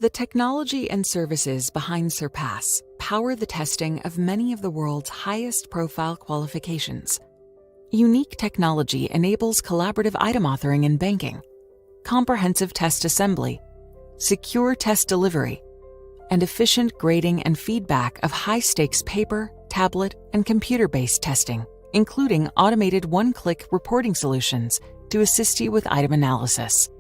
The technology and services behind Surpass power the testing of many of the world's highest profile qualifications. Unique technology enables collaborative item authoring in banking, comprehensive test assembly, secure test delivery, and efficient grading and feedback of high-stakes paper, tablet, and computer-based testing, including automated one-click reporting solutions to assist you with item analysis.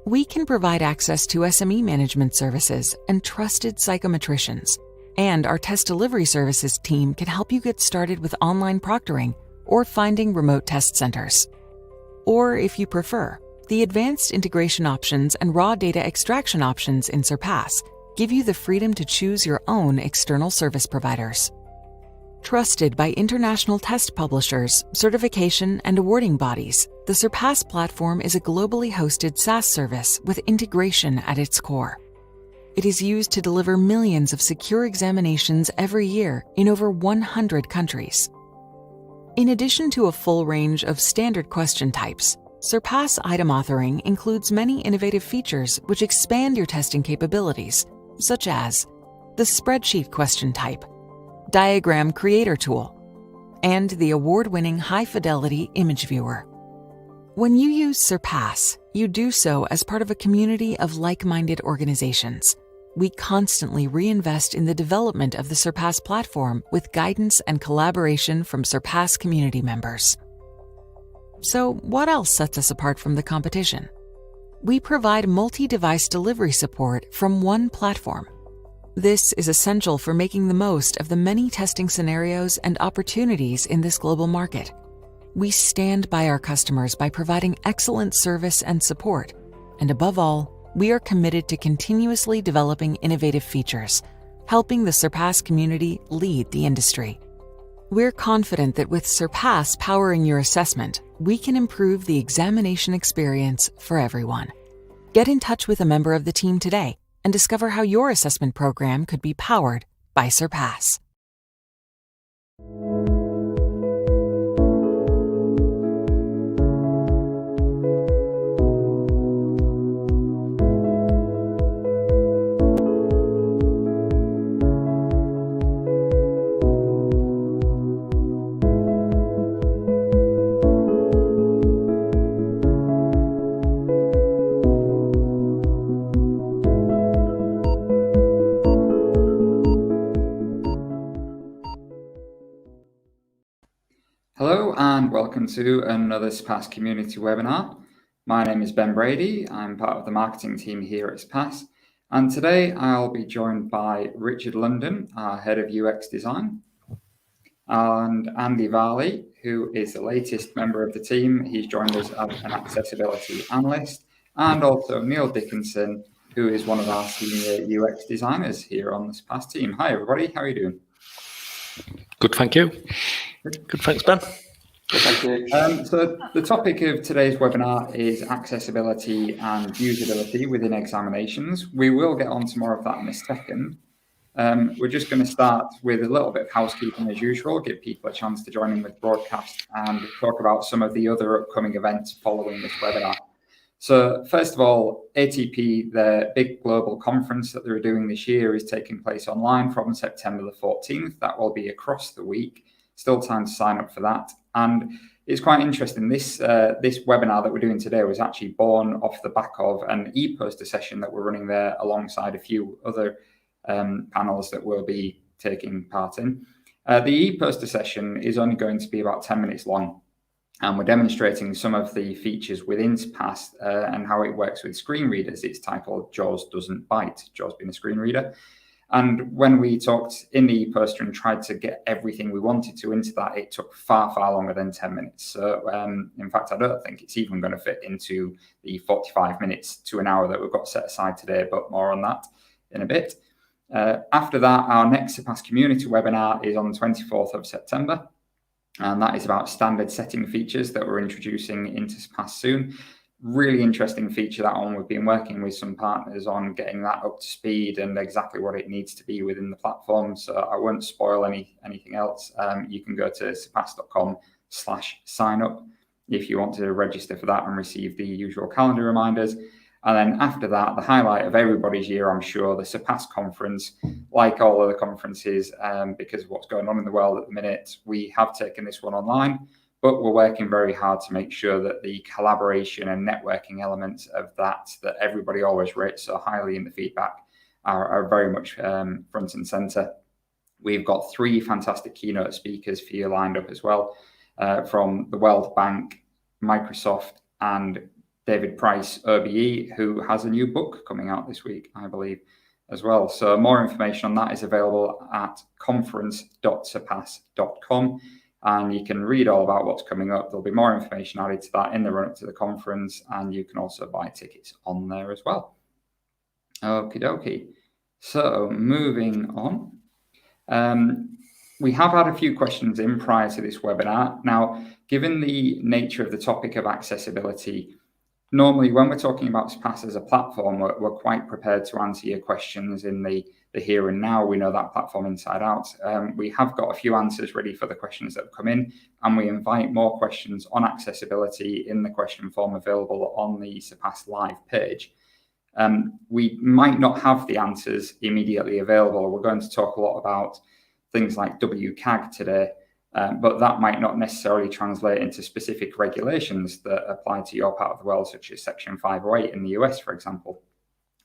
We can provide access to SME management services and trusted psychometricians, and our test delivery services team can help you get started with online proctoring or finding remote test centers. Or, if you prefer, the advanced integration options and raw data extraction options in Surpass give you the freedom to choose your own external service providers. Trusted by international test publishers, certification, and awarding bodies, the Surpass platform is a globally hosted SaaS service with integration at its core. It is used to deliver millions of secure examinations every year in over 100 countries. In addition to a full range of standard question types, Surpass item authoring includes many innovative features which expand your testing capabilities, such as the spreadsheet question type, diagram creator tool, and the award-winning high-fidelity image viewer. When you use Surpass, you do so as part of a community of like-minded organizations. We constantly reinvest in the development of the Surpass platform with guidance and collaboration from Surpass community members. So, what else sets us apart from the competition? We provide multi-device delivery support from one platform. This is essential for making the most of the many testing scenarios and opportunities in this global market. We stand by our customers by providing excellent service and support, and above all, we are committed to continuously developing innovative features, helping the Surpass community lead the industry. We're confident that with Surpass powering your assessment, we can improve the examination experience for everyone. Get in touch with a member of the team today and discover how your assessment program could be powered by Surpass. Hello and welcome to another Surpass community webinar. My name is Ben Brady. I'm part of the marketing team here at Surpass, and today I'll be joined by Richard London, our Head of UX Design, and Andy Varley, who is the latest member of the team. He's joined us as an accessibility analyst, and also Neil Dickinson, who is one of our senior UX designers here on the Surpass team. Hi everybody, how are you doing? Good, thank you. Good, thanks, Ben. Thank you. So the topic of today's webinar is accessibility and usability within examinations. We will get on to more of that in a second. We're just going to start with a little bit of housekeeping as usual, give people a chance to join in with broadcast and talk about some of the other upcoming events following this webinar. So first of all, ATP, the big global conference that they're doing this year, is taking place online from September the 14th. That will be across the week. Still time to sign up for that. And it's quite interesting. This webinar that we're doing today was actually born off the back of an e-poster session that we're running there alongside a few other panels that we'll be taking part in. The e-poster session is only going to be about 10 minutes long. And we're demonstrating some of the features within Surpass and how it works with screen readers. It's titled Jaws Doesn't Bite, Jaws being a screen reader. And when we talked in the poster and tried to get everything we wanted to into that, it took far, far longer than 10 minutes. So in fact, I don't think it's even going to fit into the 45 minutes to an hour that we've got set aside today, but more on that in a bit. After that, our next Surpass community webinar is on the 24th of September. And that is about standard setting features that we're introducing into Surpass soon. Really interesting feature, that one. We've been working with some partners on getting that up to speed and exactly what it needs to be within the platform. So I won't spoil anything else. You can go to surpass.com/sign up if you want to register for that and receive the usual calendar reminders. And then after that, the highlight of everybody's year, I'm sure, the Surpass conference, like all other conferences, because of what's going on in the world at the minute, we have taken this one online, but we're working very hard to make sure that the collaboration and networking elements of that everybody always rates so highly in the feedback are very much front and center. We've got 3 fantastic keynote speakers for you lined up as well, from the World Bank, Microsoft, and David Price, OBE, who has a new book coming out this week, I believe, as well. So more information on that is available at conference.surpass.com, and you can read all about what's coming up. There'll be more information added to that in the run-up to the conference, and you can also buy tickets on there as well. Okie dokie. So moving on. We have had a few questions in prior to this webinar. Now, given the nature of the topic of accessibility, normally when we're talking about Surpass as a platform, we're quite prepared to answer your questions in the here and now. We know that platform inside out. We have got a few answers ready for the questions that have come in, and we invite more questions on accessibility in the question form available on the Surpass Live page. We might not have the answers immediately available. We're going to talk a lot about things like WCAG today, but that might not necessarily translate into specific regulations that apply to your part of the world, such as Section 508 in the US, for example.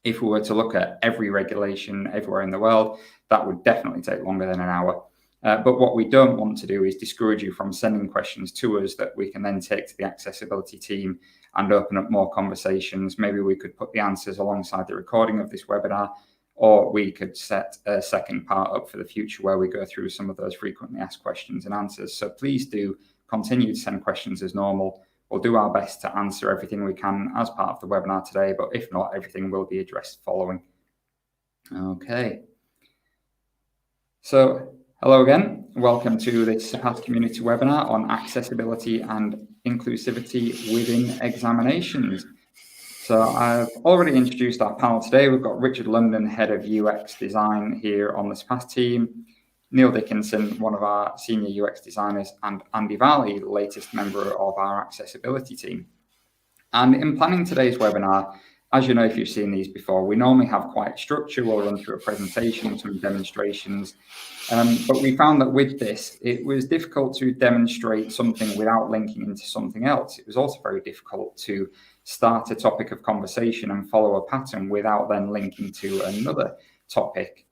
If we were to look at every regulation everywhere in the world, that would definitely take longer than an hour. But what we don't want to do is discourage you from sending questions to us that we can then take to the accessibility team and open up more conversations. Maybe we could put the answers alongside the recording of this webinar, or we could set a second part up for the future where we go through some of those frequently asked questions and answers. So please do continue to send questions as normal. We'll do our best to answer everything we can as part of the webinar today, but if not, everything will be addressed following. Okay. So hello again. Welcome to this Surpass Community webinar on accessibility and inclusivity within examinations. So I've already introduced our panel today. We've got Richard London, Head of UX Design here on the Surpass team, Neil Dickinson, one of our senior UX designers, and Andy Varley, the latest member of our accessibility team. And in planning today's webinar, as you know, if you've seen these before, we normally have quite a structure. We'll run through a presentation, some demonstrations, but we found that with this, it was difficult to demonstrate something without linking into something else. It was also very difficult to start a topic of conversation and follow a pattern without then linking to another topic.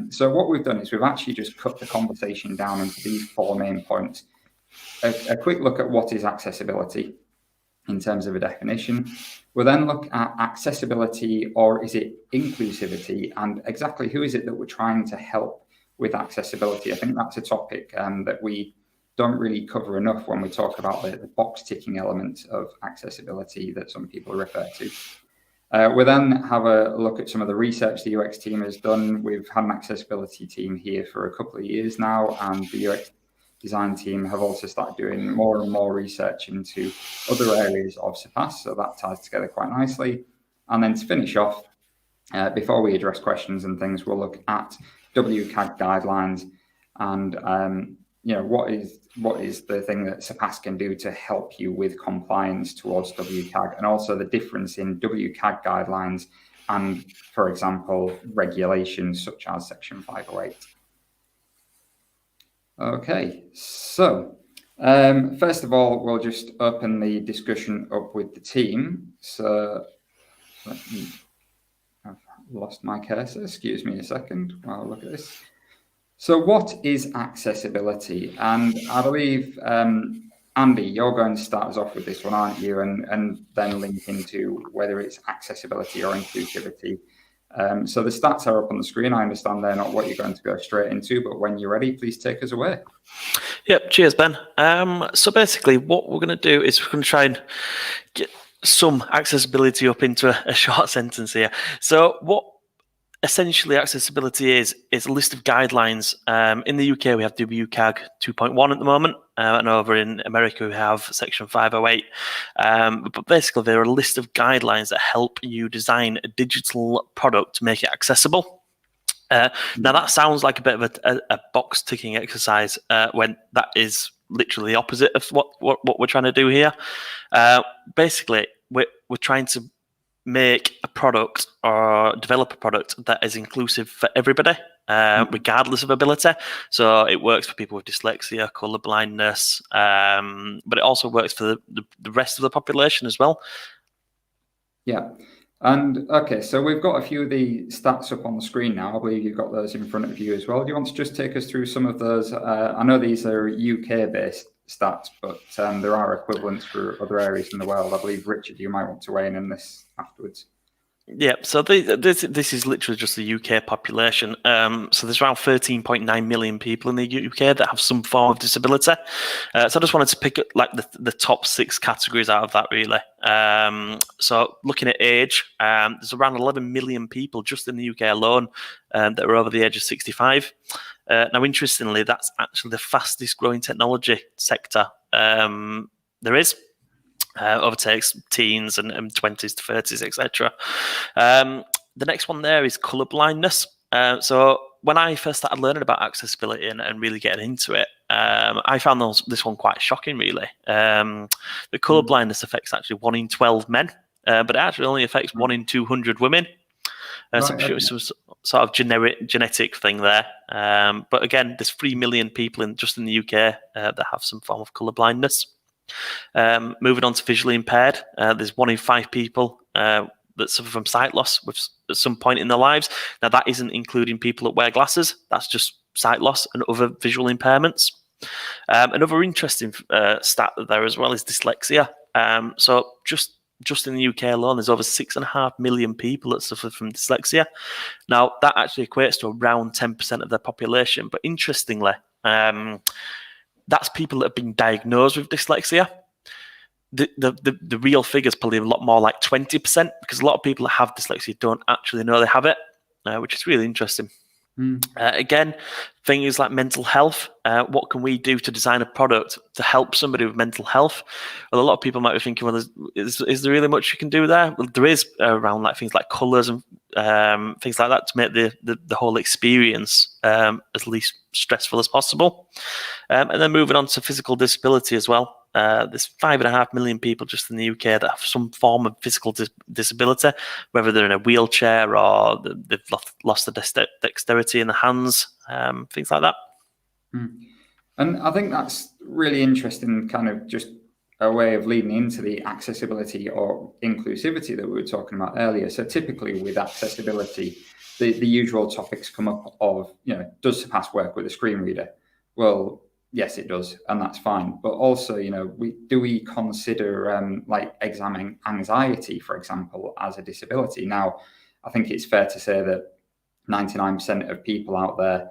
So what we've done is we've actually just cut the conversation down into these 4 main points. A quick look at what is accessibility in terms of a definition. We'll then look at accessibility, or is it inclusivity, and exactly who is it that we're trying to help with accessibility. I think that's a topic that we don't really cover enough when we talk about the box ticking element of accessibility that some people refer to. We'll then have a look at some of the research the UX team has done. We've had an accessibility team here for a couple of years now, and the UX design team have also started doing more and more research into other areas of Surpass, so that ties together quite nicely. And then to finish off, before we address questions and things, we'll look at WCAG guidelines and what is the thing that Surpass can do to help you with compliance towards WCAG, and also the difference in WCAG guidelines and, for example, regulations such as Section 508. Okay, so first of all, we'll just open the discussion up with the team. So I've lost my cursor. Excuse me a second while I look at this. So what is accessibility? And I believe, Andy, you're going to start us off with this one, aren't you? And then link into whether it's accessibility or inclusivity. So the stats are up on the screen. I understand they're not what you're going to go straight into, but when you're ready, please take us away. Yep, cheers, Ben. So basically what we're going to do is we're going to try and get some accessibility up into a short sentence here. So what essentially accessibility is a list of guidelines. In the UK, we have WCAG 2.1 at the moment, and over in America, we have Section 508. But basically, they're a list of guidelines that help you design a digital product to make it accessible. Now, that sounds like a bit of a box ticking exercise when that is literally the opposite of what we're trying to do here. Basically, we're trying to make a product or develop a product that is inclusive for everybody, regardless of ability. So it works for people with dyslexia, colour blindness, but it also works for the rest of the population as well. Yeah. And okay, so we've got a few of the stats up on the screen now. I believe you've got those in front of you as well. Do you want to just take us through some of those? I know these are UK-based stats, but there are equivalents for other areas in the world. I believe, Richard, you might want to weigh in on this afterwards. Yeah, so this is literally just the UK population. So there's around 13.9 million people in the UK that have some form of disability. So I just wanted to pick up like the top 6 categories out of that, really. So looking at age, there's around 11 million people just in the UK alone that are over the age of 65. Now, interestingly, that's actually the fastest growing technology sector there is. Overtakes teens and 20s to 30s, etc. The next one there is colour blindness. So when I first started learning about accessibility and really getting into it, I found this one quite shocking, really. The colour blindness affects actually 1 in 12 men, but it actually only affects 1 in 200 women. Some sort of genetic thing there. But again, there's 3 million people just in the UK that have some form of colour blindness. Moving on to visually impaired, there's 1 in 5 people that suffer from sight loss at some point in their lives. Now, that isn't including people that wear glasses. That's just sight loss and other visual impairments. Another interesting stat there as well is dyslexia. So just in the UK alone, there's over 6.5 million people that suffer from dyslexia. Now, that actually equates to around 10% of their population. But interestingly, that's people that have been diagnosed with dyslexia. The real figure is probably a lot more like 20%, because a lot of people that have dyslexia don't actually know they have it, which is really interesting. Again, things like mental health. What can we do to design a product to help somebody with mental health? Well, a lot of people might be thinking, well, is there really much you can do there? Well, there is around like things like colours and things like that to make the whole experience as least stressful as possible. And then moving on to physical disability as well. There's 5.5 million people just in the UK that have some form of physical disability, whether they're in a wheelchair or they've lost the dexterity in the hands, things like that. And I think that's really interesting, kind of just a way of leading into the accessibility or inclusivity that we were talking about earlier. So typically with accessibility, the usual topics come up of, does Surpass work with a screen reader? Well, yes, it does, and that's fine. But also, do we consider like examining anxiety, for example, as a disability? Now, I think it's fair to say that 99% of people out there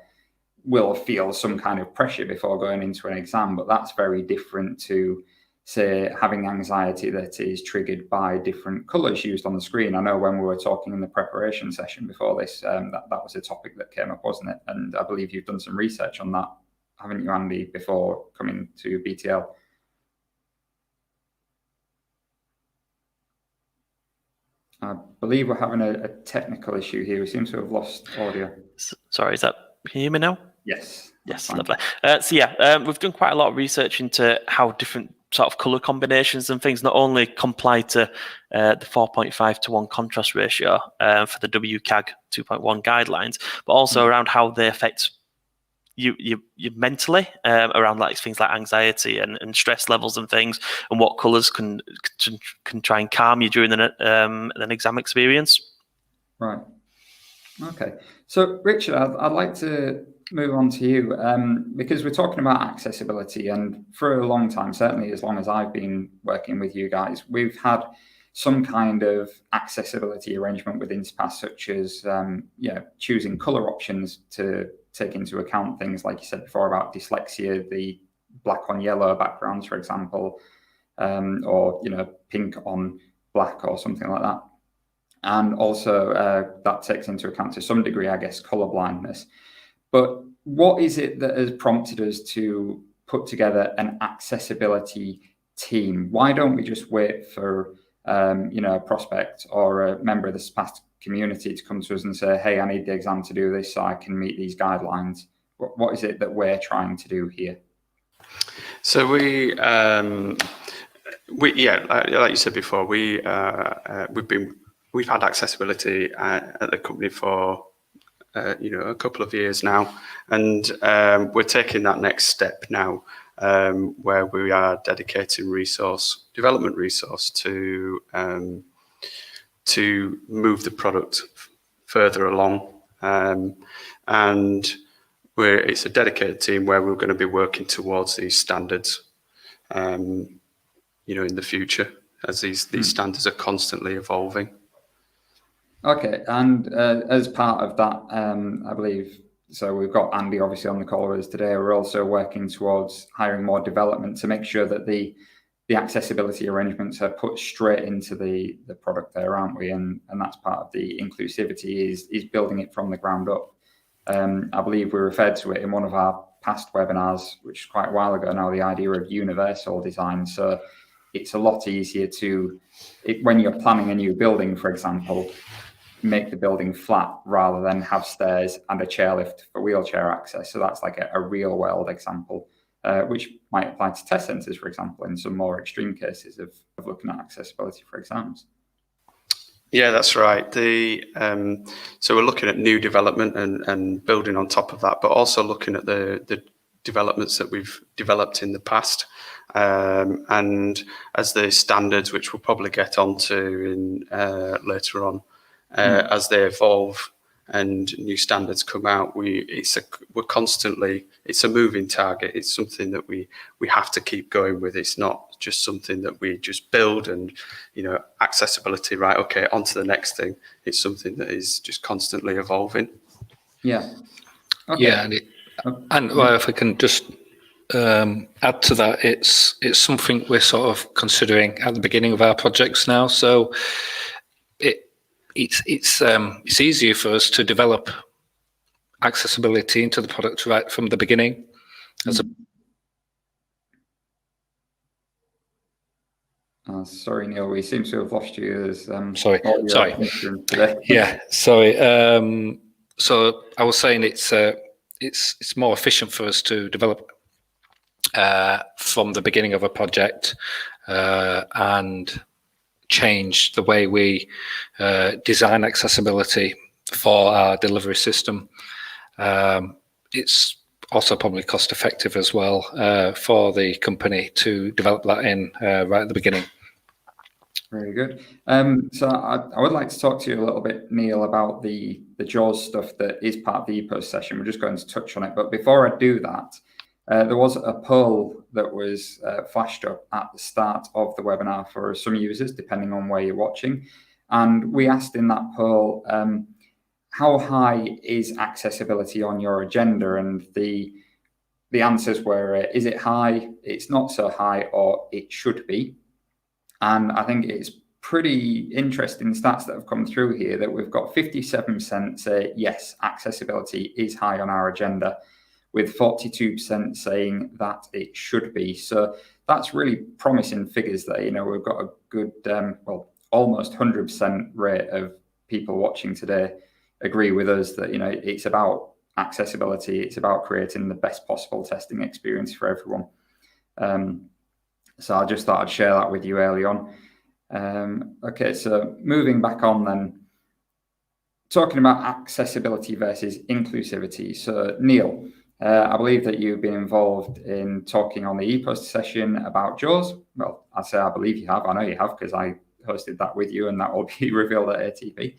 will feel some kind of pressure before going into an exam, but that's very different to, say, having anxiety that is triggered by different colours used on the screen. I know when we were talking in the preparation session before this, that was a topic that came up, wasn't it? And I believe you've done some research on that, haven't you, Andy, before coming to BTL? I believe we're having a technical issue here. We seem to have lost audio. Sorry, can you hear me now? Yes. Yes, lovely. We've done quite a lot of research into how different sort of colour combinations and things not only comply to the 4.5:1 contrast ratio for the WCAG 2.1 guidelines, but also around how they affect you mentally, around like things like anxiety and stress levels and things, and what colours can try and calm you during an exam experience. Right. Okay. So, Richard, I'd like to move on to you because we're talking about accessibility, and for a long time, certainly as long as I've been working with you guys, we've had some kind of accessibility arrangement within Surpass, such as choosing colour options to take into account things like you said before about dyslexia, the black on yellow backgrounds, for example, or pink on black or something like that. And also that takes into account to some degree, I guess, colour blindness. But what is it that has prompted us to put together an accessibility team? Why don't we just wait for a prospect or a member of the Surpass community to come to us and say, hey, I need the exam to do this so I can meet these guidelines? What is it that we're trying to do here? So we like you said before, we've been we've had accessibility at the company for a couple of years now, and we're taking that next step now, where we are dedicating development resource to move the product further along, and it's a dedicated team where we're going to be working towards these standards, in the future, as these standards are constantly evolving. Okay, and as part of that, I believe, so we've got Andy obviously on the call with us today. We're also working towards hiring more development to make sure that the accessibility arrangements are put straight into the product there, aren't we? And that's part of the inclusivity is building it from the ground up. I believe we referred to it in one of our past webinars, which is quite a while ago now, the idea of universal design. So it's a lot easier when you're planning a new building, for example, make the building flat rather than have stairs and a chairlift for wheelchair access. So that's like a real world example, which might apply to test centres, for example, in some more extreme cases of looking at accessibility for exams. Yeah, that's right. So we're looking at new development and building on top of that, but also looking at the developments that we've developed in the past, and as the standards, which we'll probably get onto later on, as they evolve and new standards come out, it's a moving target. It's something that we have to keep going with. It's not just something that we just build and accessibility, right, okay, on to the next thing. It's something that is just constantly evolving. Yeah. Okay. Yeah, and well, if I can just add to that, it's something we're sort of considering at the beginning of our projects now. So it's easier for us to develop accessibility into the product right from the beginning. Sorry, Neil, we seem to have lost you. There's, sorry. Yeah, sorry. So I was saying it's more efficient for us to develop from the beginning of a project and change the way we design accessibility for our delivery system. It's also probably cost effective as well for the company to develop that in right at the beginning. Very good. So I would like to talk to you a little bit, Neil, about the JAWS stuff that is part of the EPOS session. We're just going to touch on it. But before I do that, there was a poll that was flashed up at the start of the webinar for some users, depending on where you're watching. And we asked in that poll, how high is accessibility on your agenda? And the answers were, is it high, it's not so high, or it should be? And I think it's pretty interesting stats that have come through here that we've got 57% say, yes, accessibility is high on our agenda, with 42% saying that it should be. So that's really promising figures there. We've got a good, almost 100% rate of people watching today agree with us that, it's about accessibility. It's about creating the best possible testing experience for everyone. So I just thought I'd share that with you early on. Okay, so moving back on then, talking about accessibility versus inclusivity. So Neil, I believe that you've been involved in talking on the EPOS session about JAWS. Well, I say I believe you have. I know you have because I hosted that with you, and that will be revealed at ATP.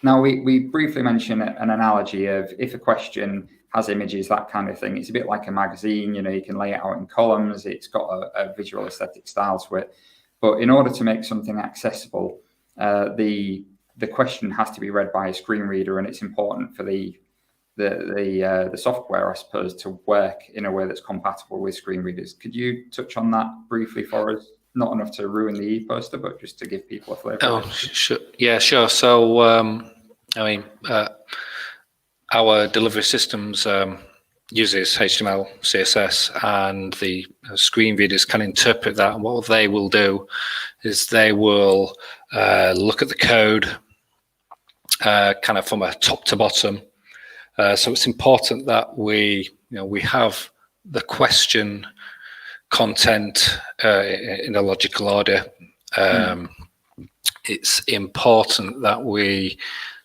Now, we briefly mentioned an analogy of if a question has images, that kind of thing. It's a bit like a magazine, you can lay it out in columns. It's got a visual aesthetic style to it. But in order to make something accessible, the question has to be read by a screen reader, and it's important for the software, I suppose, to work in a way that's compatible with screen readers. Could you touch on that briefly for us? Not enough to ruin the e-poster, but just to give people a flavour. Oh, sure. Yeah, sure. So, our delivery systems uses HTML, CSS, and the screen readers can interpret that. And what they will do is they will look at the code kind of from a top to bottom. So it's important that we have the question content in a logical order. it's important that we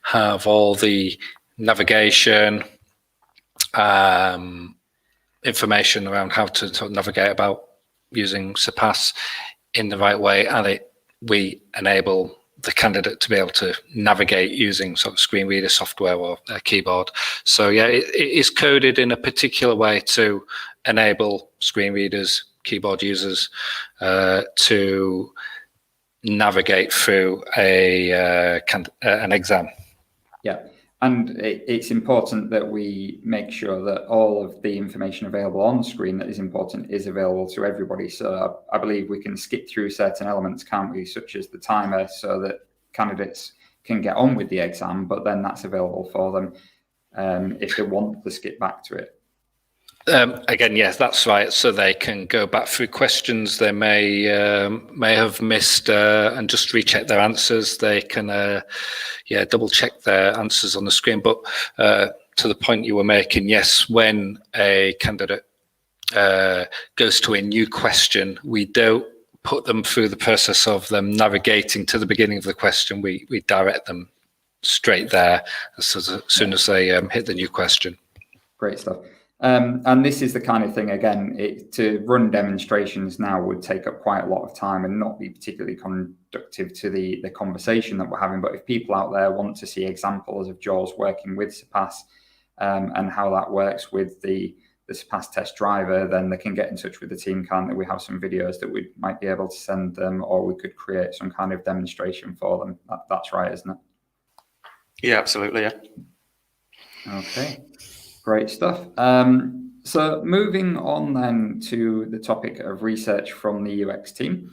have all the navigation information around how to sort of navigate about using Surpass in the right way, and we enable the candidate to be able to navigate using sort of screen reader software or a keyboard. So yeah, it is coded in a particular way to enable screen readers, keyboard users to navigate through an exam. Yeah, and it's important that we make sure that all of the information available on screen that is important is available to everybody. So I believe we can skip through certain elements, can't we, such as the timer, so that candidates can get on with the exam, but then that's available for them if they want to skip back to it. Again, yes, that's right. So they can go back through questions they may have missed and just recheck their answers. They can, double check their answers on the screen. But to the point you were making, yes, when a candidate goes to a new question, we don't put them through the process of them navigating to the beginning of the question. We direct them straight there as soon as they hit the new question. Great stuff. And this is the kind of thing, again, to run demonstrations now would take up quite a lot of time and not be particularly conducive to the conversation that we're having. But if people out there want to see examples of JAWS working with Surpass and how that works with the Surpass test driver, then they can get in touch with the team, can't they? We have some videos that we might be able to send them, or we could create some kind of demonstration for them. That's right, isn't it? Yeah, absolutely, yeah. Okay. Great stuff. So moving on then to the topic of research from the UX team.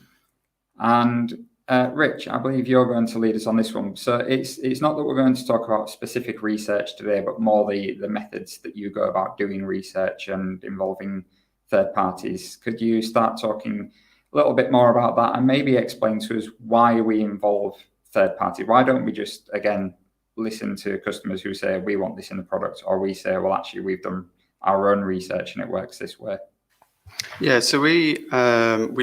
And Rich, I believe you're going to lead us on this one. So it's not that we're going to talk about specific research today, but more the methods that you go about doing research and involving third parties. Could you start talking a little bit more about that and maybe explain to us why we involve third party? Why don't we just, again, listen to customers who say we want this in the product, or we say, well, actually we've done our own research and it works this way? Yeah, so we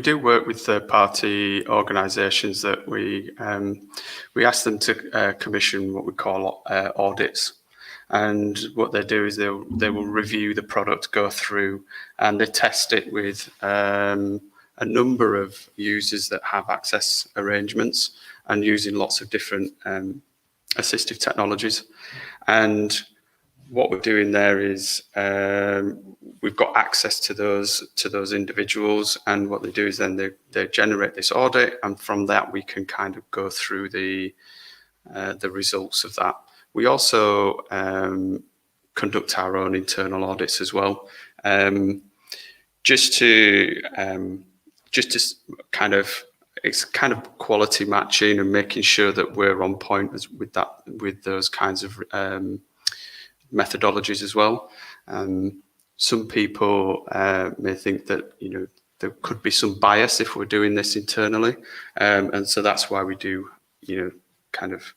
do work with third-party organisations that we ask them to commission what we call audits, and what they do is they will review the product, go through, and they test it with a number of users that have access arrangements and using lots of different assistive technologies. And what we're doing there is we've got access to those individuals, and what they do is then they generate this audit, and from that we can kind of go through the results of that. We also conduct our own internal audits as well, just to kind of, it's kind of quality matching and making sure that we're on point with those kinds of methodologies as well. Some people may think that there could be some bias if we're doing this internally, and so that's why we do kind of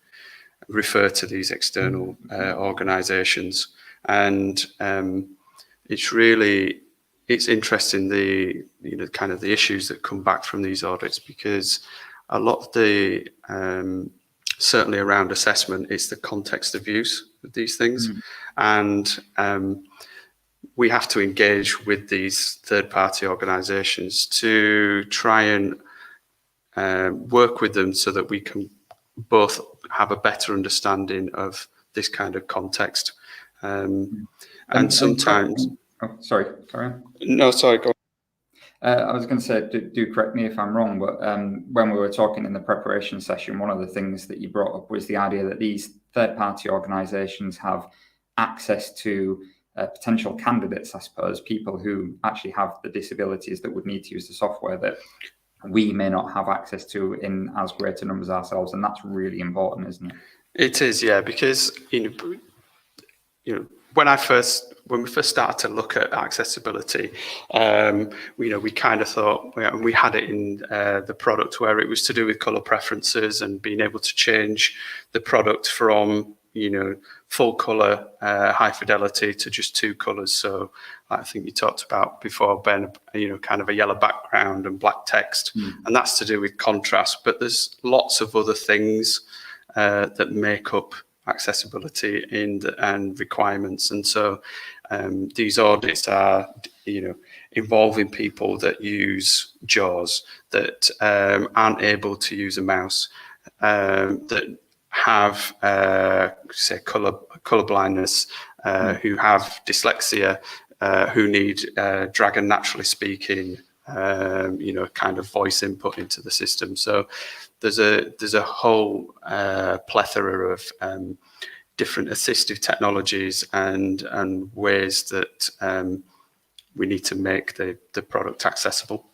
refer to these external organisations. And it's interesting the kind of the issues that come back from these audits, because a lot of the certainly around assessment, it's the context of use of these things. And we have to engage with these third-party organisations to try and work with them so that we can both have a better understanding of this kind of context. And sometimes... Oh, sorry, carry on. No, sorry, go on. I was going to say, do correct me if I'm wrong, but when we were talking in the preparation session, one of the things that you brought up was the idea that these third-party organisations have access to potential candidates, I suppose, people who actually have the disabilities that would need to use the software that we may not have access to in as greater numbers ourselves, and that's really important, isn't it? It is, yeah, because when we first started to look at accessibility, we kind of thought, we had it in the product where it was to do with color preferences and being able to change the product from full color high fidelity to just 2 colors, so like I think you talked about before, Ben, kind of a yellow background and black text, and that's to do with contrast. But there's lots of other things that make up accessibility and requirements, and so these audits are, involving people that use JAWS, that aren't able to use a mouse, that have, say, color blindness, who have dyslexia, who need Dragon naturally speaking, kind of voice input into the system. So there's a whole plethora of different assistive technologies and ways that we need to make the product accessible.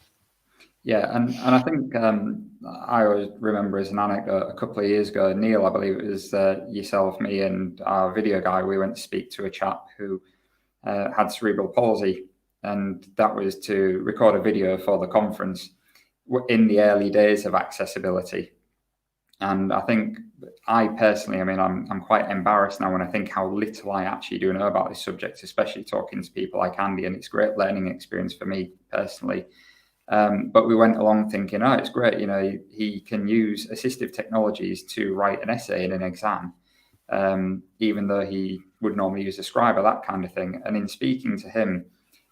Yeah, and I think I always remember as an anecdote a couple of years ago, Neil, I believe it was yourself, me, and our video guy, we went to speak to a chap who had cerebral palsy, and that was to record a video for the conference in the early days of accessibility. And I think I personally, I'm quite embarrassed now when I think how little I actually do know about this subject, especially talking to people like Andy, and it's a great learning experience for me personally. But we went along thinking, oh, it's great, he can use assistive technologies to write an essay in an exam, even though he would normally use a scribe or that kind of thing. And in speaking to him,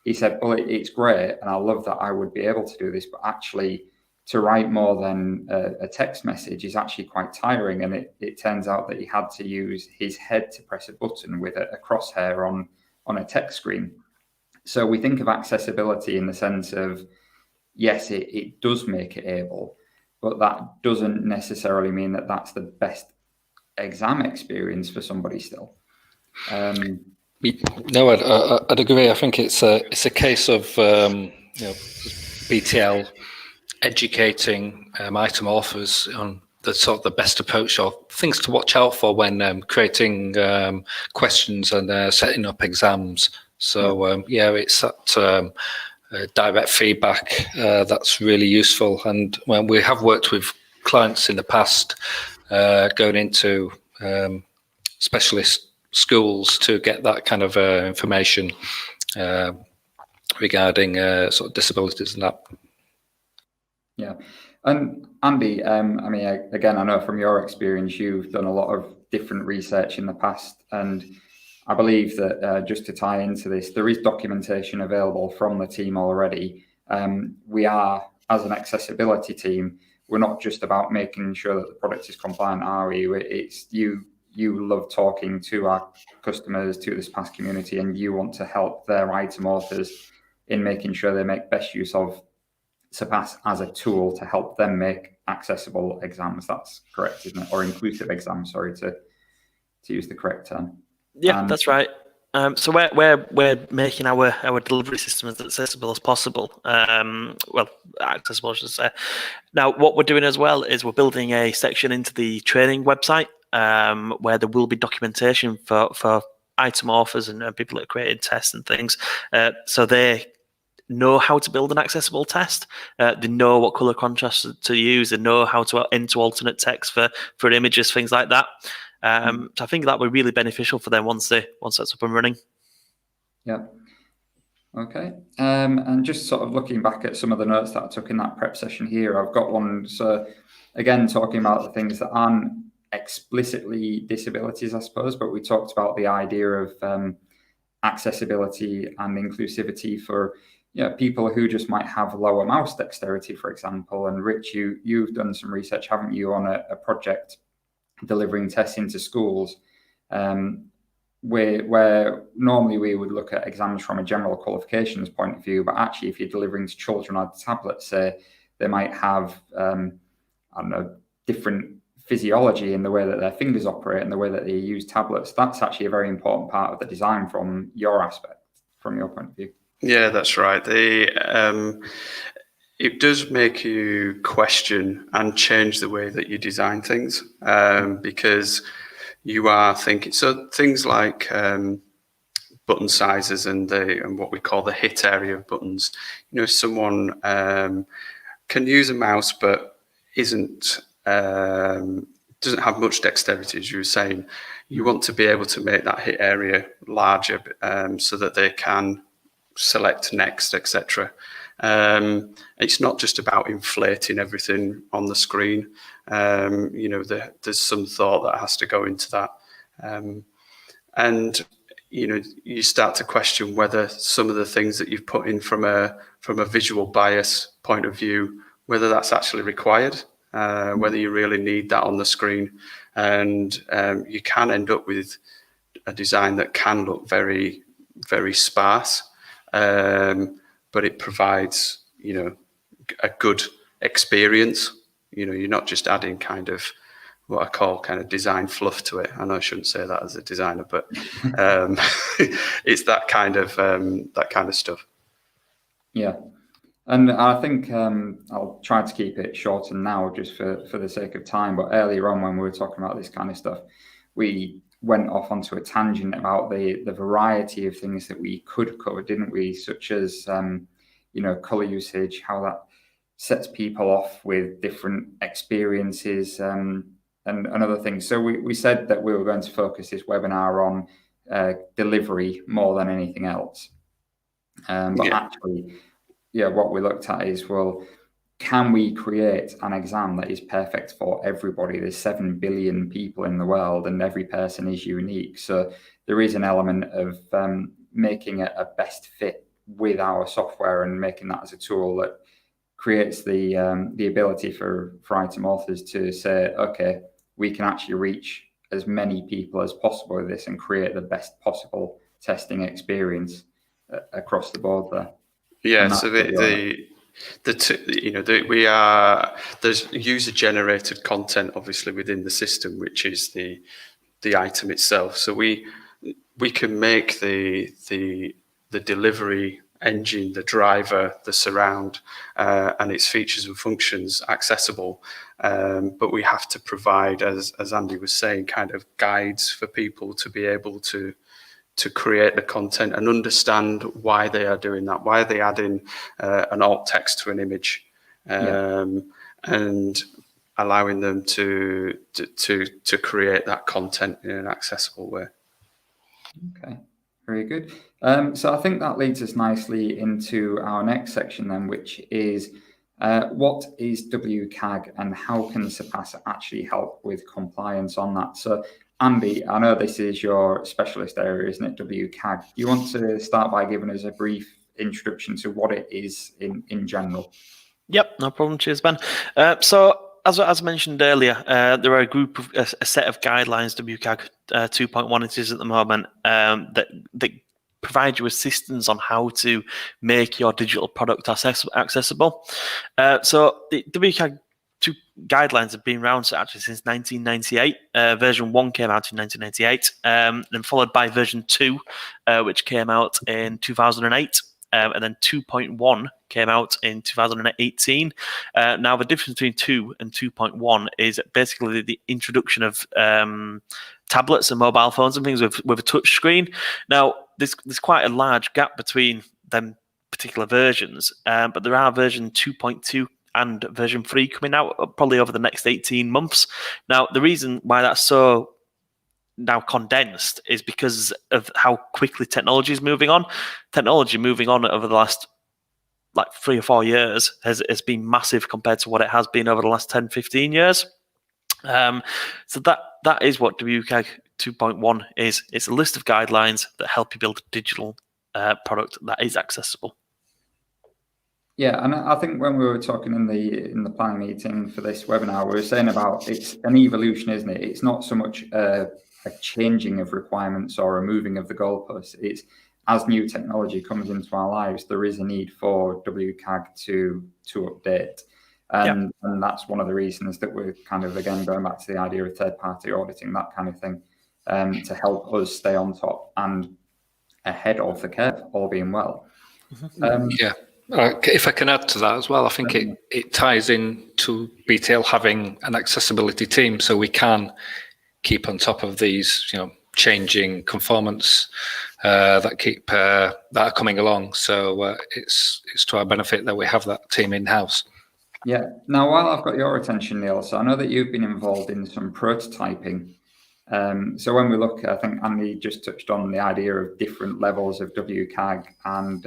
he said, well, it's great, and I love that I would be able to do this, but actually to write more than a text message is actually quite tiring. And it turns out that he had to use his head to press a button with a crosshair on a text screen. So we think of accessibility in the sense of, yes, it does make it able, but that doesn't necessarily mean that that's the best exam experience for somebody still. No, I'd agree. I think it's a case of BTL educating item authors on the sort of the best approach or things to watch out for when creating questions and setting up exams. So it's that direct feedback that's really useful. And when we have worked with clients in the past, going into specialist schools to get that kind of information regarding sort of disabilities and that. Yeah. And Andy, again, I know from your experience, you've done a lot of different research in the past, and I believe that just to tie into this, there is documentation available from the team already. We are, as an accessibility team, we're not just about making sure that the product is compliant, are we? It's you love talking to our customers, to the Surpass community, and you want to help their item authors in making sure they make best use of Surpass as a tool to help them make accessible exams. That's correct, isn't it? Or inclusive exams, sorry, to use the correct term. Yeah, that's right. So we're making our delivery system as accessible as possible. Accessible, I should say. Now, what we're doing as well is we're building a section into the training website where there will be documentation for item authors and people that are creating tests and things, so they know how to build an accessible test. They know what color contrast to use. They know how to enter alternate text for images, things like that. So I think that would be really beneficial for them once that's up and running. Yeah. Okay. And just sort of looking back at some of the notes that I took in that prep session here, I've got one. So again, talking about the things that aren't explicitly disabilities, I suppose, but we talked about the idea of accessibility and inclusivity for people who just might have lower mouse dexterity, for example. And Rich, you've done some research, haven't you, on a project delivering tests into schools, where normally we would look at exams from a general qualifications point of view, but actually if you're delivering to children on tablets, say, they might have different physiology in the way that their fingers operate and the way that they use tablets. That's actually a very important part of the design from your point of view. Yeah, that's right. It does make you question and change the way that you design things, because you are thinking, so things like button sizes and what we call the hit area of buttons. Someone can use a mouse but doesn't have much dexterity, as you were saying. You want to be able to make that hit area larger so that they can select next, etc. It's not just about inflating everything on the screen. There's some thought that has to go into that. And you start to question whether some of the things that you've put in from a visual bias point of view, whether that's actually required, whether you really need that on the screen. And you can end up with a design that can look very, very sparse, but it provides, a good experience. You're not just adding kind of what I call kind of design fluff to it. I know I shouldn't say that as a designer, but it's that kind of stuff. Yeah. And I think I'll try to keep it shorter now just for the sake of time. But earlier on when we were talking about this kind of stuff, we went off onto a tangent about the variety of things that we could cover, didn't we? Such as, color usage, how that sets people off with different experiences and other things. So we said that we were going to focus this webinar on delivery more than anything else. Actually, what we looked at is, well, can we create an exam that is perfect for everybody? There's 7 billion people in the world and every person is unique. So there is an element of making a best fit with our software and making that as a tool that creates the ability for item authors to say, okay, we can actually reach as many people as possible with this and create the best possible testing experience across the board there. Yeah, so there's user generated content obviously within the system, which is the item itself. So we can make the delivery engine, the driver, the surround, and its features and functions accessible. But we have to provide, as Andy was saying, kind of guides for people to be able to create the content and understand why they are doing that, why they add in an alt text to an image, and allowing them to create that content in an accessible way. Okay, very good. So I think that leads us nicely into our next section then, which is what is WCAG and how can Surpass actually help with compliance on that? So Andy, I know this is your specialist area, isn't it, WCAG? You want to start by giving us a brief introduction to what it is in general? Yep, no problem. Cheers, Ben. So as mentioned earlier, there are a set of guidelines, WCAG 2.1 it is at the moment, that provide you assistance on how to make your digital product accessible. So the WCAG 2 guidelines have been around actually since 1998. Version 1 came out in 1998, then followed by version 2, which came out in 2008. And then 2.1 came out in 2018. Now, the difference between 2 and 2.1 is basically the introduction of tablets and mobile phones and things with a touch screen. Now, there's quite a large gap between them particular versions, but there are version 2.2 and version 3 coming out probably over the next 18 months. Now, the reason why that's so now condensed is because of how quickly technology is moving on. Technology moving on over the last 3 or 4 years has been massive compared to what it has been over the last 10, 15 years. So that is what WCAG 2.1 is. It's a list of guidelines that help you build a digital product that is accessible. Yeah, and I think when we were talking in the planning meeting for this webinar, we were saying about it's an evolution, isn't it? It's not so much a changing of requirements or a moving of the goalposts. It's as new technology comes into our lives, there is a need for WCAG to update. And that's one of the reasons that we're kind of, again, going back to the idea of third-party auditing, that kind of thing, to help us stay on top and ahead of the curve, all being well. If I can add to that as well, I think it ties in to BTL having an accessibility team, so we can keep on top of these, changing conformance that are coming along. So it's to our benefit that we have that team in house. Yeah. Now, while I've got your attention, Neil, so I know that you've been involved in some prototyping So when we look, I think Andy just touched on the idea of different levels of WCAG and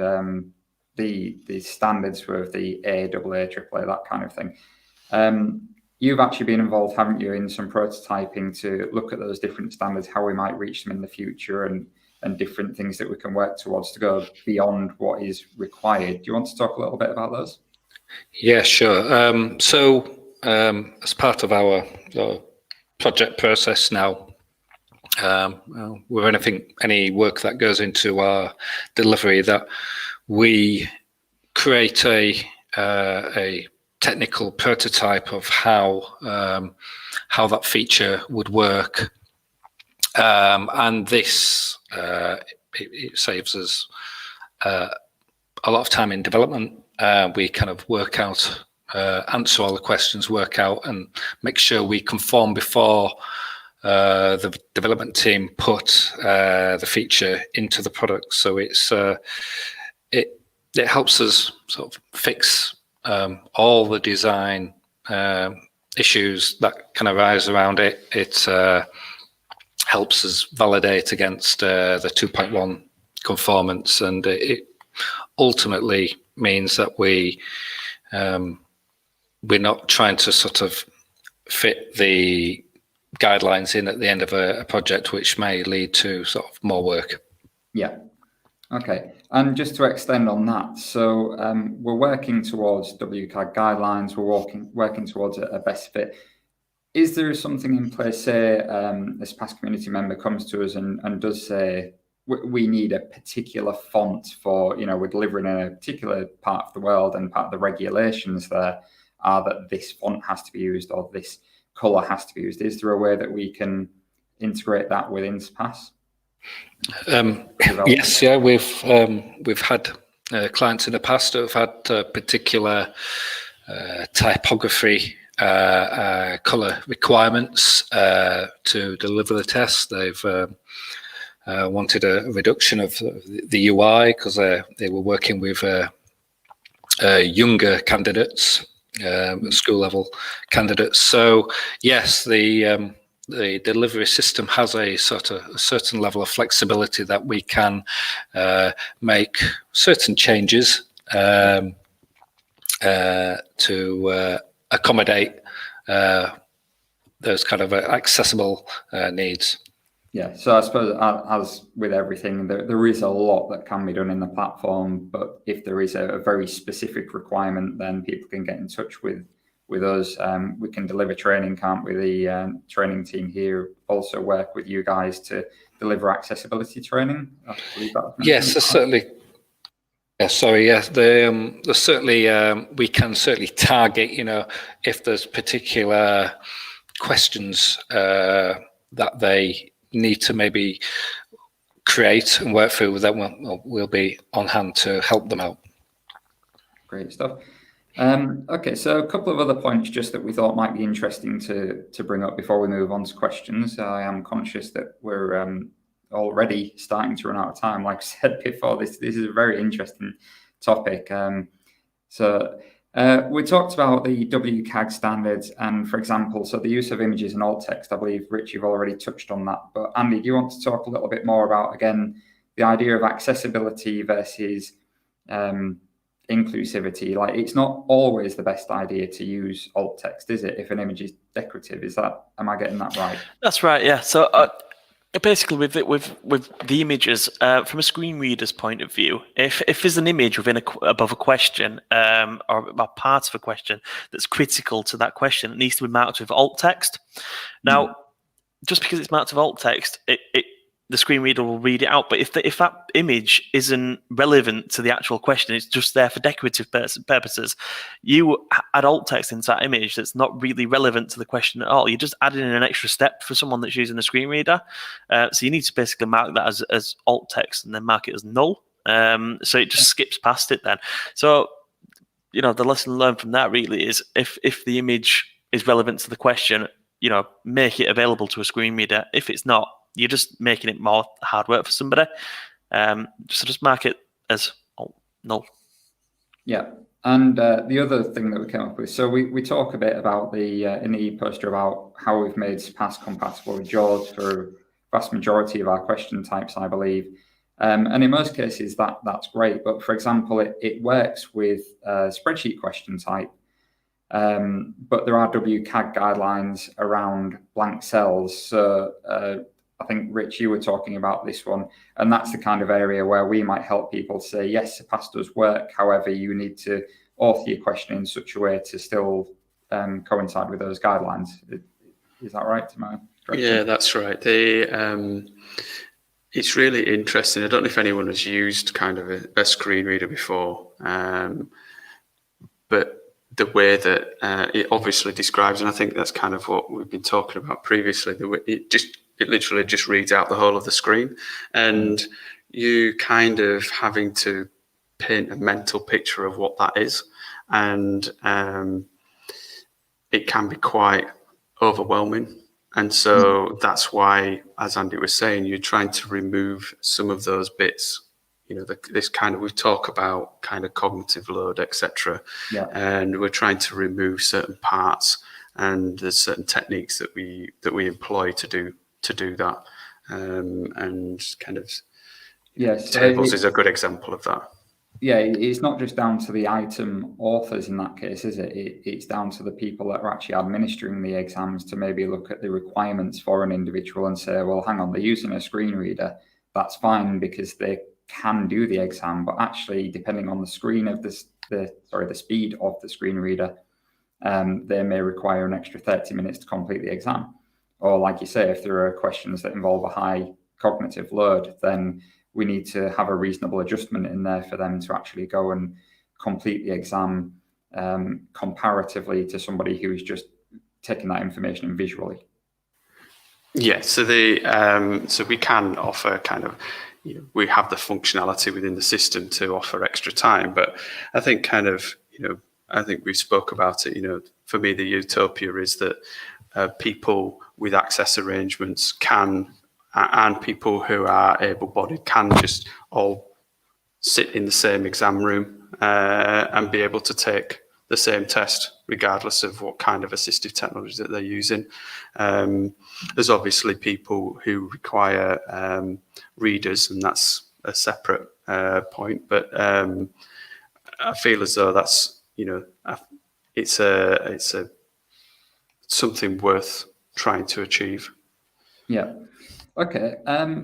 the standards for the A, AA, AAA, that kind of thing. You've actually been involved, haven't you, in some prototyping to look at those different standards, how we might reach them in the future, and different things that we can work towards to go beyond what is required. Do you want to talk a little bit about those? Yeah, sure. So as part of our project process now, with any work that goes into our delivery, that we create a technical prototype of how that feature would work, and this it saves us a lot of time in development. We kind of work out, answer all the questions, work out, and make sure we conform before the development team put the feature into the product. So it helps us sort of fix all the design issues that can arise around it. It helps us validate against the 2.1 conformance, and it ultimately means that we're not trying to sort of fit the guidelines in at the end of a project, which may lead to sort of more work. Yeah. Okay. And just to extend on that, so we're working towards WCAG guidelines. We're working towards a best fit. Is there something in place, say, this past community member comes to us and does say, we need a particular font for, we're delivering in a particular part of the world, and part of the regulations there are that this font has to be used or this color has to be used. Is there a way that we can integrate that within Surpass? Yes, yeah, we've had clients in the past who have had particular typography color requirements to deliver the test. They've wanted a reduction of the UI because they were working with younger candidates, school level candidates. So yes, the delivery system has a certain level of flexibility that we can make certain changes to accommodate those kind of accessible needs. Yeah, so I suppose as with everything, there is a lot that can be done in the platform, but if there is a very specific requirement, then people can get in touch with us. We can deliver training, can't we? The training team here also work with you guys to deliver accessibility training. I believe yes, certainly. Yeah, sorry. Yeah, there's certainly we can certainly target. If there's particular questions that they need to maybe create and work through, that we'll be on hand to help them out. Great stuff. Okay, so a couple of other points just that we thought might be interesting to bring up before we move on to questions. I am conscious that we're already starting to run out of time. Like I said before, this is a very interesting topic. We talked about the WCAG standards, and for example, so the use of images and alt text. I believe, Rich, you've already touched on that. But Andy, do you want to talk a little bit more about, again, the idea of accessibility versus inclusivity? Like, it's not always the best idea to use alt text, is it? If an image is decorative, am I getting that right? That's right. Yeah. So basically, with the images, from a screen reader's point of view, if there's an image above a question or a part of a question that's critical to that question, it needs to be marked with alt text. Now, just because it's marked with alt text, the screen reader will read it out. But if that image isn't relevant to the actual question, it's just there for decorative purposes, you add alt text into that image that's not really relevant to the question at all. You're just adding in an extra step for someone that's using a screen reader. So you need to basically mark that as alt text and then mark it as null. So it just skips past it then. So, the lesson learned from that really is if the image is relevant to the question, make it available to a screen reader. If it's not, you're just making it more hard work for somebody. So just mark it as null. Yeah. And the other thing that we came up with, so we talk a bit about in the e-poster about how we've made Surpass compatible with JAWS for vast majority of our question types, I believe. And in most cases, that's great. But for example, it works with spreadsheet question type. But there are WCAG guidelines around blank cells. So I think, Rich, you were talking about this one, and that's the kind of area where we might help people say, yes, Surpass does work. However, you need to author your question in such a way to still coincide with those guidelines. Is that right? Yeah, that's right. It's really interesting. I don't know if anyone has used kind of a screen reader before, but the way that it obviously describes, and I think that's kind of what we've been talking about previously, the way it literally just reads out the whole of the screen, and you kind of having to paint a mental picture of what that is, and it can be quite overwhelming. And so that's why, as Andy was saying, you're trying to remove some of those bits. You know, this kind of, we talk about kind of cognitive load, etc. Yeah. And we're trying to remove certain parts, and there's certain techniques that we employ to do that. And kind of, yes, tables is a good example of that. Yeah, it's not just down to the item authors in that case, is it? It's down to the people that are actually administering the exams to maybe look at the requirements for an individual and say, well, hang on, they're using a screen reader. That's fine because they can do the exam, but actually, depending on the screen of the speed of the screen reader, they may require an extra 30 minutes to complete the exam. Or like you say, if there are questions that involve a high cognitive load, then we need to have a reasonable adjustment in there for them to actually go and complete the exam comparatively to somebody who is just taking that information in visually. Yeah, so so we can offer kind of, we have the functionality within the system to offer extra time, but I think kind of, I think we spoke about it, for me, the utopia is that people with access arrangements can, and people who are able-bodied can just all sit in the same exam room and be able to take the same test, regardless of what kind of assistive technology that they're using. There's obviously people who require readers, and that's a separate point. But I feel as though that's, it's a something worth trying to achieve. Yeah. Okay,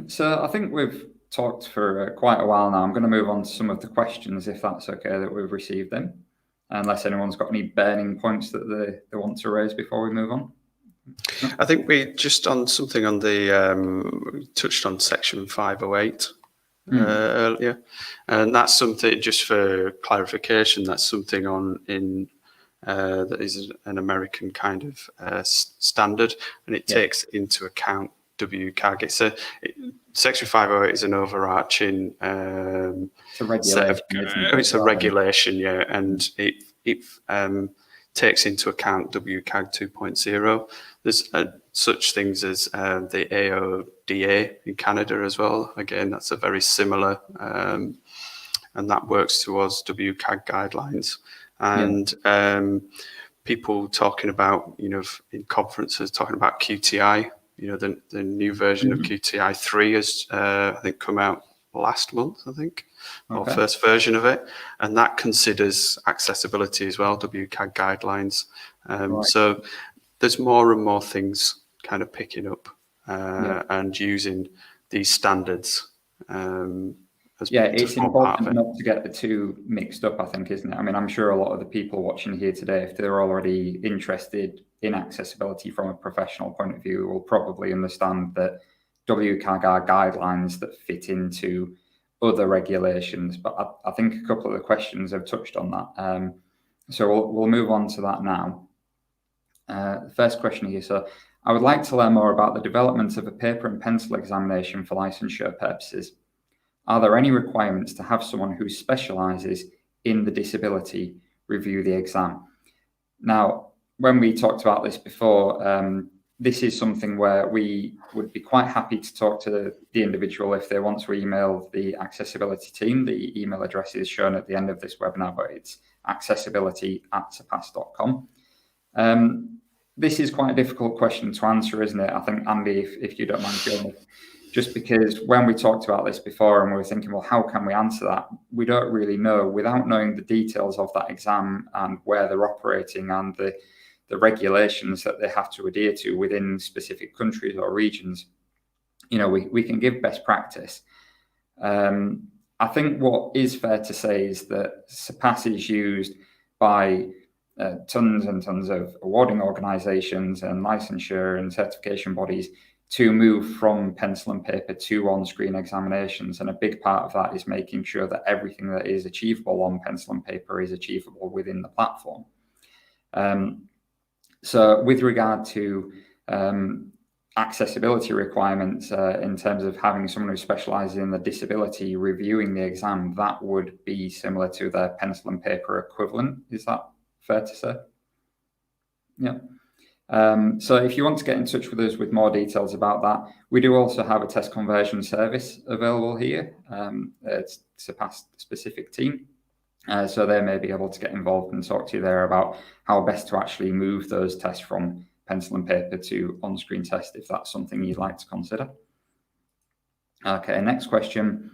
so I think we've talked for quite a while now. I'm going to move on to some of the questions, if that's okay, that we've received in, unless anyone's got any burning points that they want to raise before we move on. I think we just on something on the, touched on section 508 earlier, and that's something, just for clarification, that's something that is an American kind of standard, and it takes into account WCAG. Section 508 is an overarching it's a regulation, it's a regulation, yeah, and it takes into account WCAG 2.0. There's such things as the AODA in Canada as well. Again, that's a very similar, and that works towards WCAG guidelines. And people talking about, in conferences, talking about QTI. The new version of QTI 3 has, I think, come out last month, or first version of it. And that considers accessibility as well, WCAG guidelines. So there's more and more things kind of picking up and using these standards. It's important not to get the two mixed up, I think, isn't it? I mean, I'm sure a lot of the people watching here today, if they're already interested in accessibility from a professional point of view, will probably understand that WCAG are guidelines that fit into other regulations. But I think a couple of the questions have touched on that. So we'll move on to that now. The first question here, so I would like to learn more about the development of a paper and pencil examination for licensure purposes. Are there any requirements to have someone who specialises in the disability review the exam? Now, when we talked about this before, this is something where we would be quite happy to talk to the individual if they want to email the accessibility team. The email address is shown at the end of this webinar, but it's accessibility@surpass.com. This is quite a difficult question to answer, isn't it? I think, Andy, if you don't mind going, just because when we talked about this before and we were thinking, well, how can we answer that? We don't really know. Without knowing the details of that exam and where they're operating and the regulations that they have to adhere to within specific countries or regions, we can give best practice. I think what is fair to say is that Surpass is used by tons and tons of awarding organizations and licensure and certification bodies to move from pencil and paper to on-screen examinations. And a big part of that is making sure that everything that is achievable on pencil and paper is achievable within the platform. So with regard to accessibility requirements, in terms of having someone who specializes in the disability reviewing the exam, that would be similar to their pencil and paper equivalent. Is that fair to say? Yeah. So if you want to get in touch with us with more details about that, we do also have a test conversion service available here. It's Surpass specific team. So they may be able to get involved and talk to you there about how best to actually move those tests from pencil and paper to on-screen test, if that's something you'd like to consider. Okay, next question.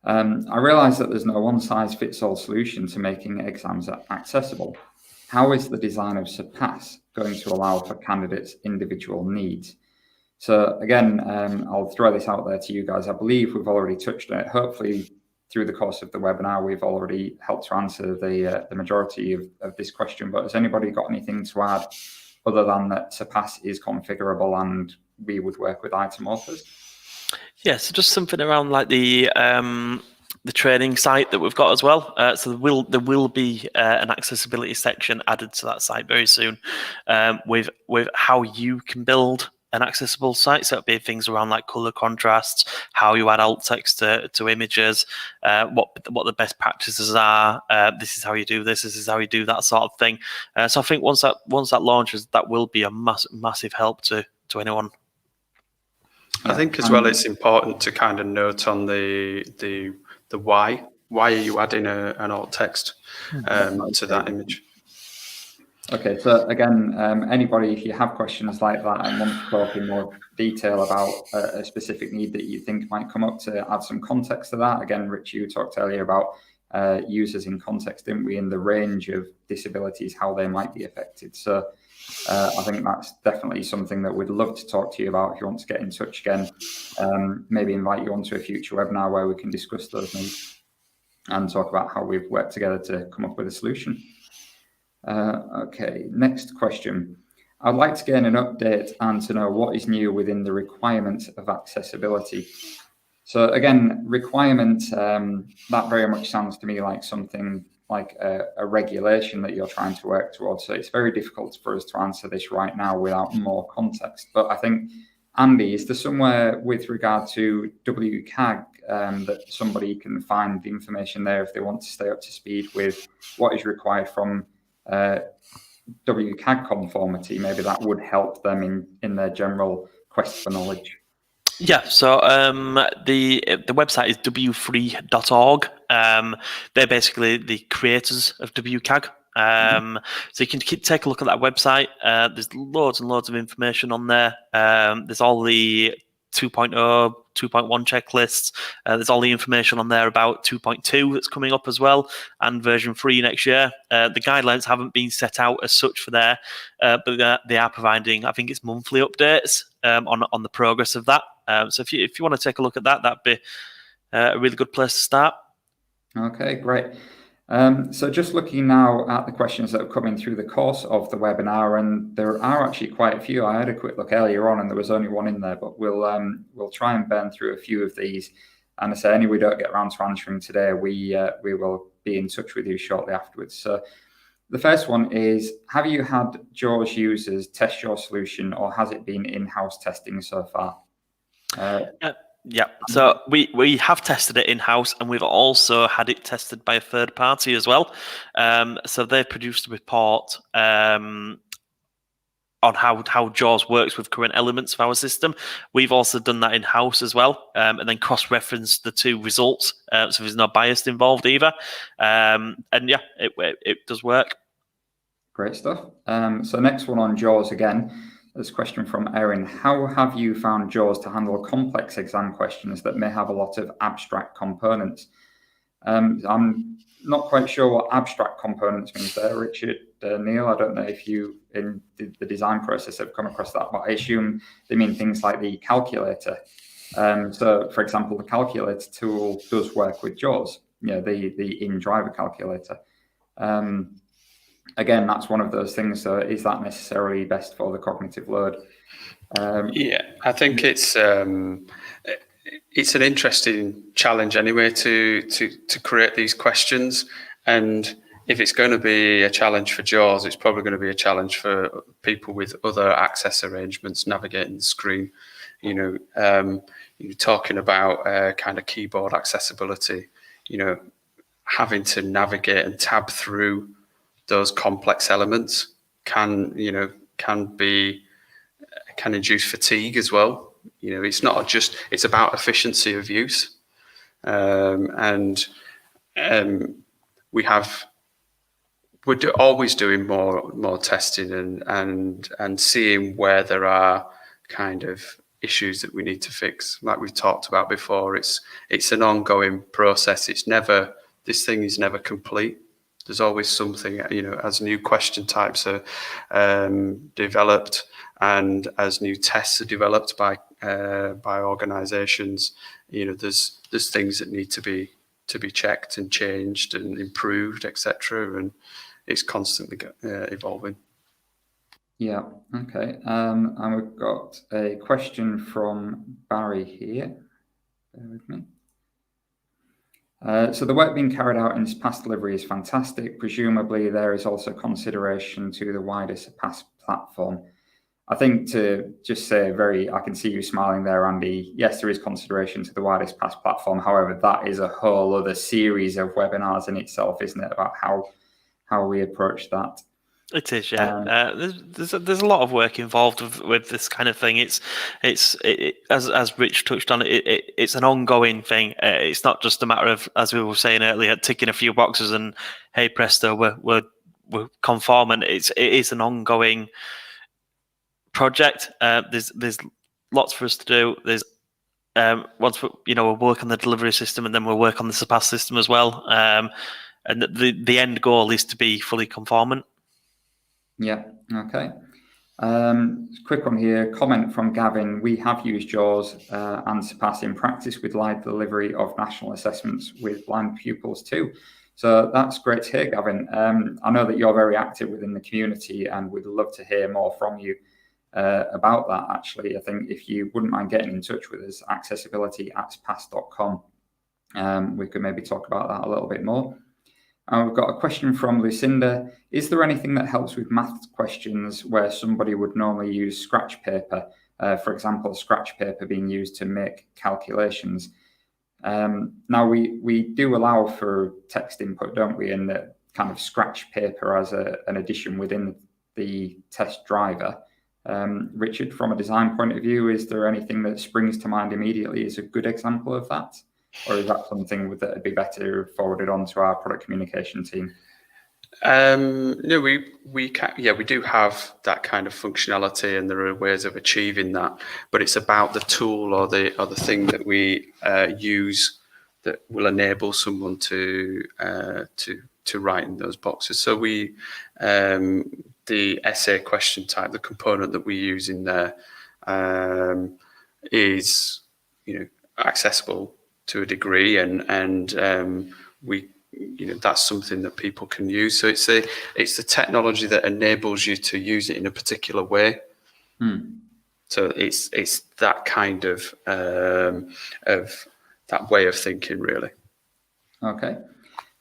I realize that there's no one-size-fits-all solution to making exams accessible. How is the design of Surpass going to allow for candidates' individual needs? So again, I'll throw this out there to you guys. I believe we've already touched on it. Hopefully, through the course of the webinar, we've already helped to answer the majority of this question. But has anybody got anything to add other than that Surpass is configurable and we would work with item authors? Yeah, so just something around like the training site that we've got as well. So there will be an accessibility section added to that site very soon, with how you can build an accessible site. So it'll be things around like color contrasts, how you add alt text to images, what the best practices are. This is how you do this. This is how you do that sort of thing. So I think once that launches, that will be a massive help to anyone. I think as well, it's important to kind of note on the why. Why are you adding an alt text to that image? Okay, so again, anybody, if you have questions like that and want to talk in more detail about a specific need that you think might come up, to add some context to that. Again, Rich, you talked earlier about users in context, didn't we, in the range of disabilities, how they might be affected. So I think that's definitely something that we'd love to talk to you about. If you want to get in touch again, maybe invite you onto a future webinar where we can discuss those needs and talk about how we've worked together to come up with a solution. Okay, next question. I'd like to gain an update and to know what is new within the requirements of accessibility. So again, requirement, that very much sounds to me like something like a regulation that you're trying to work towards. So it's very difficult for us to answer this right now without more context. But I think, Andy, is there somewhere with regard to WCAG that somebody can find the information there if they want to stay up to speed with what is required from WCAG conformity? Maybe that would help them in their general quest for knowledge. Yeah, so the website is w3.org. They're basically the creators of WCAG. So you can take a look at that website. There's loads and loads of information on there. There's all the 2.0, 2.1 checklists. There's all the information on there about 2.2 that's coming up as well, and version 3 next year. The guidelines haven't been set out as such for there, but they are providing, I think it's monthly updates on the progress of that. So if you want to take a look at that, that'd be a really good place to start. Okay, great. So just looking now at the questions that have come in through the course of the webinar, and there are actually quite a few. I had a quick look earlier on and there was only one in there, but we'll try and burn through a few of these. And I say, any we don't get around to answering today, we will be in touch with you shortly afterwards. So the first one is, have you had JAWS users test your solution, or has it been in-house testing so far? Yeah, so we have tested it in-house, and we've also had it tested by a third party as well. So they've produced a report on how JAWS works with current elements of our system. We've also done that in-house as well, and then cross-referenced the two results, so there's no bias involved either. And yeah, it does work. Great stuff. So next one on JAWS again. There's a question from Erin. How have you found JAWS to handle complex exam questions that may have a lot of abstract components? I'm not quite sure what abstract components means there, Richard. Neil, I don't know if you, in the design process, have come across that, but I assume they mean things like the calculator. So, for example, the calculator tool does work with JAWS, the in-driver calculator. Again, that's one of those things. So is that necessarily best for the cognitive load? Yeah, I think it's an interesting challenge anyway to create these questions. And if it's going to be a challenge for JAWS, it's probably going to be a challenge for people with other access arrangements navigating the screen. You're talking about kind of keyboard accessibility, having to navigate and tab through those complex elements can induce fatigue as well. It's not just, it's about efficiency of use. We're always doing more testing and seeing where there are kind of issues that we need to fix. Like we've talked about before, it's an ongoing process. This thing is never complete. There's always something, as new question types are developed and as new tests are developed by organisations, there's things that need to be checked and changed and improved, etc. And it's constantly evolving. Yeah. Okay. And we've got a question from Barry here. Bear with me. So the work being carried out in Surpass delivery is fantastic. Presumably there is also consideration to the wider Surpass platform. I think to just say I can see you smiling there, Andy. Yes, there is consideration to the wider Surpass platform. However, that is a whole other series of webinars in itself, isn't it, about how we approach that. It is, yeah. There's a lot of work involved with this kind of thing. It's as Rich touched on, it's an ongoing thing. It's not just a matter of, as we were saying earlier, ticking a few boxes and hey presto, we're conformant. It is an ongoing project. There's lots for us to do. There's once we'll work on the delivery system and then we'll work on the Surpass system as well. And the end goal is to be fully conformant. Yeah, okay. Quick one here, comment from Gavin. We have used JAWS and Surpass in practice with live delivery of national assessments with blind pupils too. So that's great to hear, Gavin. I know that you're very active within the community and we'd love to hear more from you about that, actually. I think if you wouldn't mind getting in touch with us, accessibility@surpass.com, we could maybe talk about that a little bit more. We've got a question from Lucinda. Is there anything that helps with math questions where somebody would normally use scratch paper? For example, scratch paper being used to make calculations. Now, we do allow for text input, don't we? And the kind of scratch paper as an addition within the test driver. Richard, from a design point of view, is there anything that springs to mind immediately as a good example of that? Or is that something that would be better forwarded on to our product communication team? No, we do have that kind of functionality, and there are ways of achieving that. But it's about the tool or the thing that we use that will enable someone to write in those boxes. So the essay question type, the component that we use in there, is accessible to a degree, and we that's something that people can use. So it's the technology that enables you to use it in a particular way. So it's that kind of that way of thinking, really. Okay.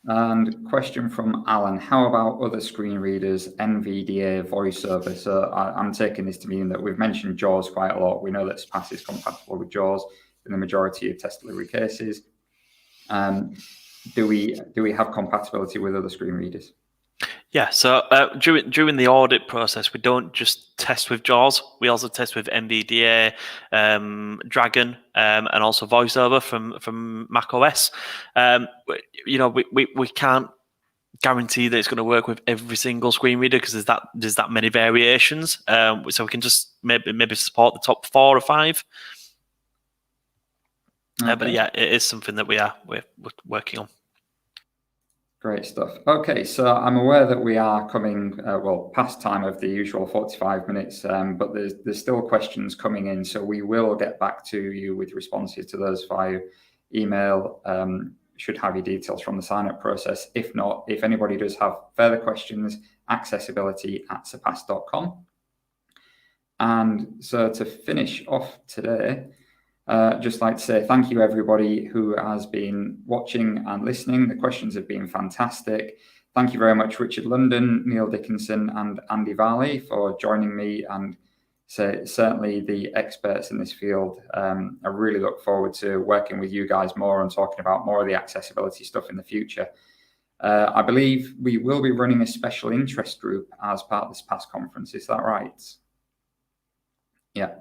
And question from Alan, how about other screen readers, NVDA, VoiceOver? So I'm taking this to mean that we've mentioned JAWS quite a lot. We know that Surpass is compatible with JAWS in the majority of test delivery cases. Do we have compatibility with other screen readers? Yeah, so during the audit process, we don't just test with JAWS. We also test with NVDA, Dragon, and also VoiceOver from Mac OS. We can't guarantee that it's going to work with every single screen reader because there's that many variations. So we can just maybe support the top 4 or 5. Okay. But yeah, it is something that we're working on. Great stuff. Okay, so I'm aware that we are coming past time of the usual 45 minutes, but there's still questions coming in, so we will get back to you with responses to those via email. Should have your details from the sign-up process. If not, if anybody does have further questions, accessibility@surpass.com. And so to finish off today, just like to say thank you everybody who has been watching and listening. The questions have been fantastic. Thank you very much, Richard London, Neil Dickinson, and Andy Varley for joining me, and certainly the experts in this field. I really look forward to working with you guys more and talking about more of the accessibility stuff in the future. I believe we will be running a special interest group as part of this past conference. Is that right? Yeah.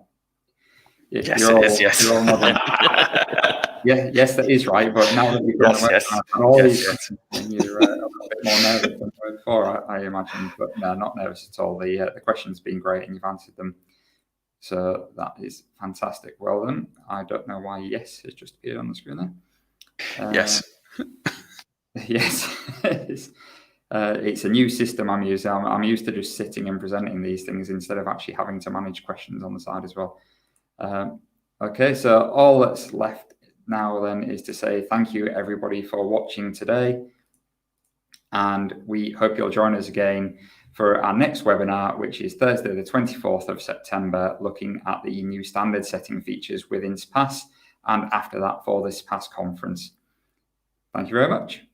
Yes, it is. Yes. You're all nodding. Yeah, yes, that is right. But now that we've done the webinar, and all these questions, you're a little bit more nervous than before, I imagine. But no, not nervous at all. The questions have been great, and you've answered them. So that is fantastic. Well done. I don't know why yes has just appeared on the screen there. Yes. Yes. It's a new system I'm using. I'm used to just sitting and presenting these things instead of actually having to manage questions on the side as well. Okay, so all that's left now then is to say thank you everybody for watching today, and we hope you'll join us again for our next webinar, which is Thursday the 24th of September, looking at the new standard setting features within Surpass, and after that for this Surpass conference. Thank you very much.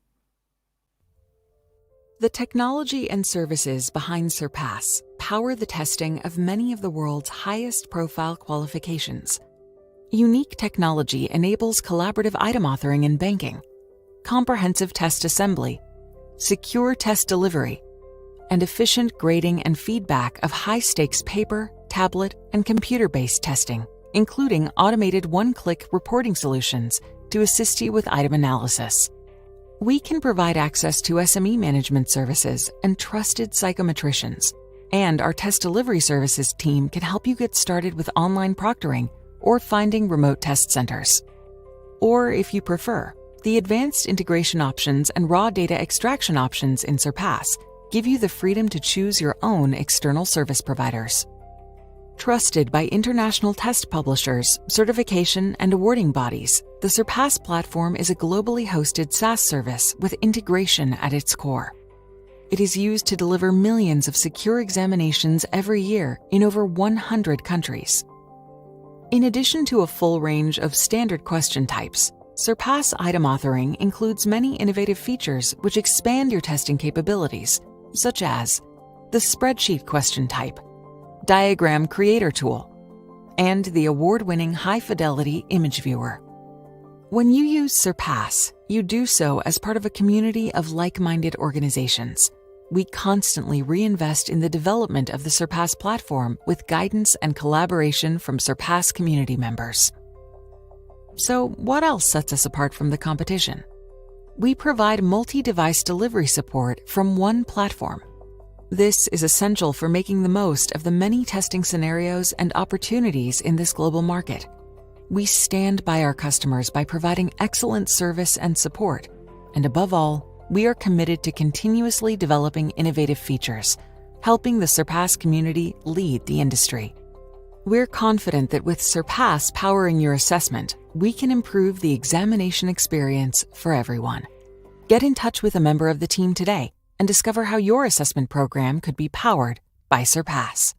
The technology and services behind Surpass power the testing of many of the world's highest profile qualifications. Unique technology enables collaborative item authoring in banking, comprehensive test assembly, secure test delivery, and efficient grading and feedback of high-stakes paper, tablet, and computer-based testing, including automated one-click reporting solutions to assist you with item analysis. We can provide access to SME management services and trusted psychometricians, and our test delivery services team can help you get started with online proctoring or finding remote test centers. Or if you prefer, the advanced integration options and raw data extraction options in Surpass give you the freedom to choose your own external service providers. Trusted by international test publishers, certification, and awarding bodies, the Surpass platform is a globally hosted SaaS service with integration at its core. It is used to deliver millions of secure examinations every year in over 100 countries. In addition to a full range of standard question types, Surpass item authoring includes many innovative features which expand your testing capabilities, such as the spreadsheet question type, diagram creator tool, and the award-winning high-fidelity image viewer. When you use Surpass, you do so as part of a community of like-minded organizations. We constantly reinvest in the development of the Surpass platform with guidance and collaboration from Surpass community members. So, what else sets us apart from the competition? We provide multi-device delivery support from one platform. This is essential for making the most of the many testing scenarios and opportunities in this global market. We stand by our customers by providing excellent service and support, and above all, we are committed to continuously developing innovative features, helping the Surpass community lead the industry. We're confident that with Surpass powering your assessment, we can improve the examination experience for everyone. Get in touch with a member of the team today and discover how your assessment program could be powered by Surpass.